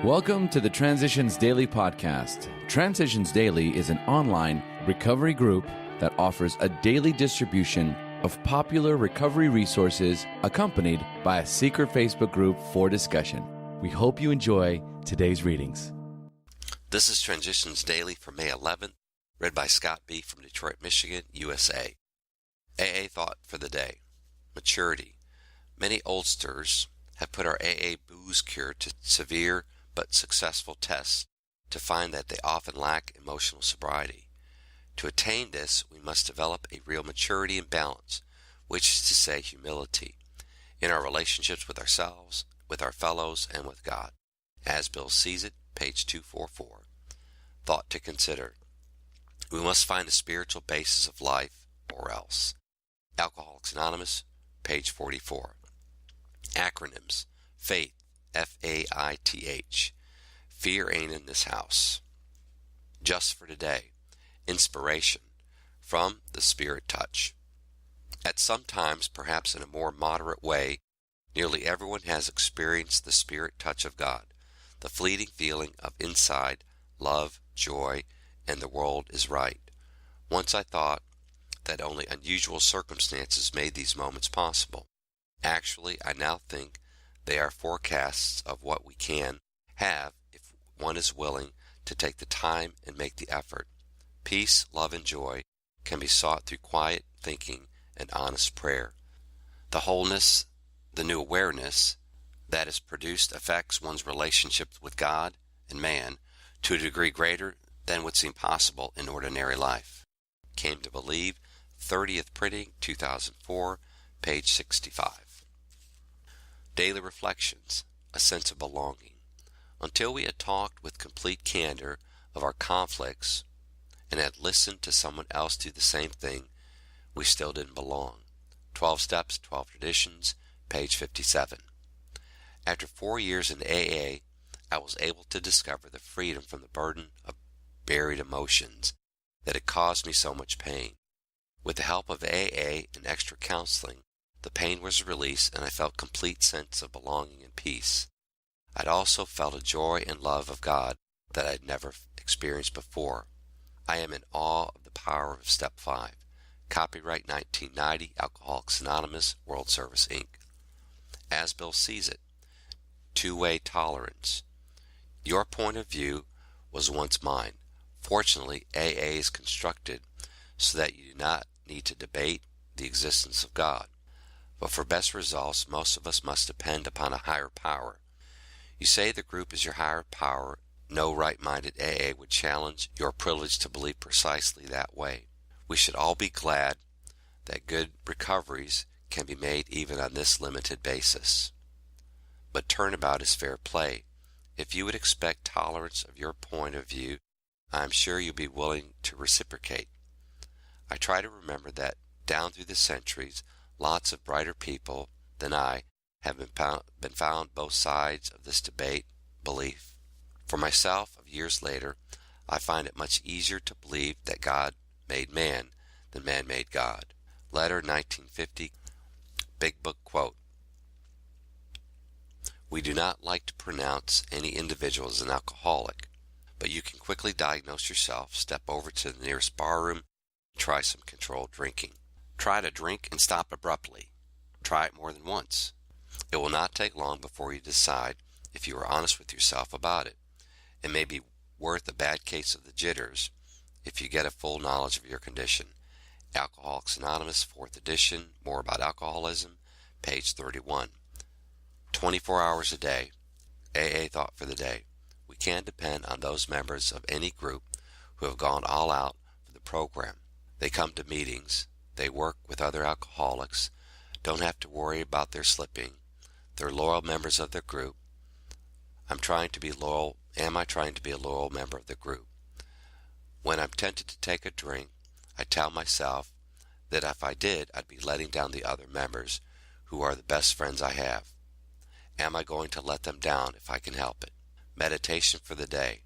Welcome to the Transitions Daily podcast. Transitions Daily is an online recovery group that offers a daily distribution of popular recovery resources accompanied by a secret Facebook group for discussion. We hope you enjoy today's readings. This is Transitions Daily for May 11th, read by Scott B. from Detroit, Michigan, USA. AA Thought for the Day. Maturity. Many oldsters have put our AA booze cure to severe but successful tests to find that they often lack emotional sobriety. To attain this, we must develop a real maturity and balance, which is to say humility, in our relationships with ourselves, with our fellows, and with God. As Bill sees it, page 244. Thought to consider. We must find the spiritual basis of life, or else. Alcoholics Anonymous, page 44. Acronyms. Faith, F-A-I-T-H. Fear ain't in this house. Just for today. Inspiration. From the Spirit Touch. At some times, perhaps in a more moderate way, nearly everyone has experienced the Spirit Touch of God, the fleeting feeling of inside love, joy, and the world is right. Once I thought that only unusual circumstances made these moments possible. Actually, I now think they are forecasts of what we can have if one is willing to take the time and make the effort. Peace, love, and joy can be sought through quiet thinking and honest prayer. The wholeness, the new awareness that is produced affects one's relationship with God and man to a degree greater than would seem possible in ordinary life. Came to Believe, 30th printing, 2004, page 65. Daily Reflections, a sense of belonging. Until we had talked with complete candor of our conflicts and had listened to someone else do the same thing, we still didn't belong. 12 Steps, 12 Traditions, page 57. After 4 years in AA, I was able to discover the freedom from the burden of buried emotions that had caused me so much pain. With the help of AA and extra counseling, the pain was released and I felt complete sense of belonging and peace. I'd also felt a joy and love of God that I'd never experienced before. I am in awe of the power of Step 5. Copyright 1990, Alcoholics Anonymous, World Service, Inc. As Bill sees it. Two-way tolerance. Your point of view was once mine. Fortunately, AA is constructed so that you do not need to debate the existence of God. But for best results, most of us must depend upon a higher power. You say the group is your higher power. No right-minded AA would challenge your privilege to believe precisely that way. We should all be glad that good recoveries can be made even on this limited basis. But turnabout is fair play. If you would expect tolerance of your point of view, I am sure you'll be willing to reciprocate. I try to remember that down through the centuries, lots of brighter people than I have been found both sides of this debate belief. For myself, of years later, I find it much easier to believe that God made man than man made God. Letter 1950, Big Book quote. We do not like to pronounce any individual as an alcoholic, but you can quickly diagnose yourself, step over to the nearest barroom, and try some controlled drinking. Try to drink and stop abruptly. Try it more than once. It will not take long before you decide if you are honest with yourself about it. It may be worth a bad case of the jitters if you get a full knowledge of your condition. Alcoholics Anonymous, 4th edition, More About Alcoholism, page 31. 24 hours a day. AA Thought for the Day. We can depend on those members of any group who have gone all out for the program. They come to meetings. They work with other alcoholics, don't have to worry about their slipping. They're loyal members of their group. Am I trying to be a loyal member of the group? When I'm tempted to take a drink, I tell myself that if I did, I'd be letting down the other members who are the best friends I have. Am I going to let them down if I can help it? Meditation for the day.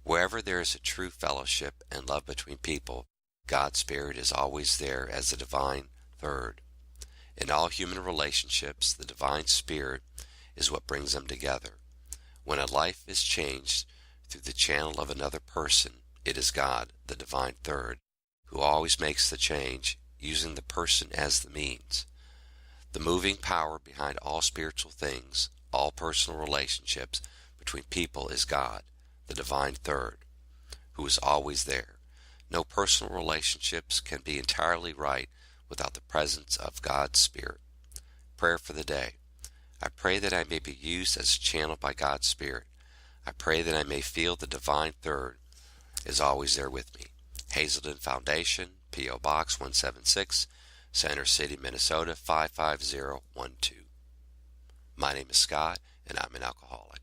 Wherever there is a true fellowship and love between people, God's Spirit is always there as the divine third. In all human relationships, the divine Spirit is what brings them together. When a life is changed through the channel of another person, it is God, the divine third, who always makes the change, using the person as the means. The moving power behind all spiritual things, all personal relationships between people is God, the divine third, who is always there. No personal relationships can be entirely right without the presence of God's Spirit. Prayer for the day. I pray that I may be used as a channel by God's Spirit. I pray that I may feel the divine third is always there with me. Hazelden Foundation, P.O. Box 176, Center City, Minnesota 55012. My name is Scott, and I'm an alcoholic.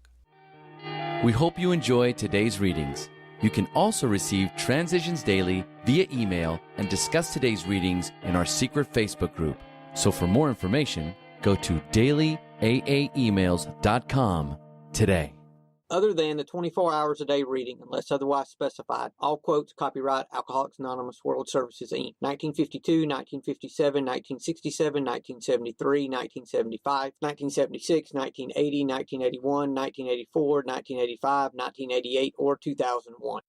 We hope you enjoy today's readings. You can also receive Transitions Daily via email and discuss today's readings in our secret Facebook group. So for more information, go to dailyaaemails.com today. Other than the 24 hours a day reading, unless otherwise specified. All quotes copyright Alcoholics Anonymous World Services, Inc. 1952, 1957, 1967, 1973, 1975, 1976, 1980, 1981, 1984, 1985, 1988, or 2001.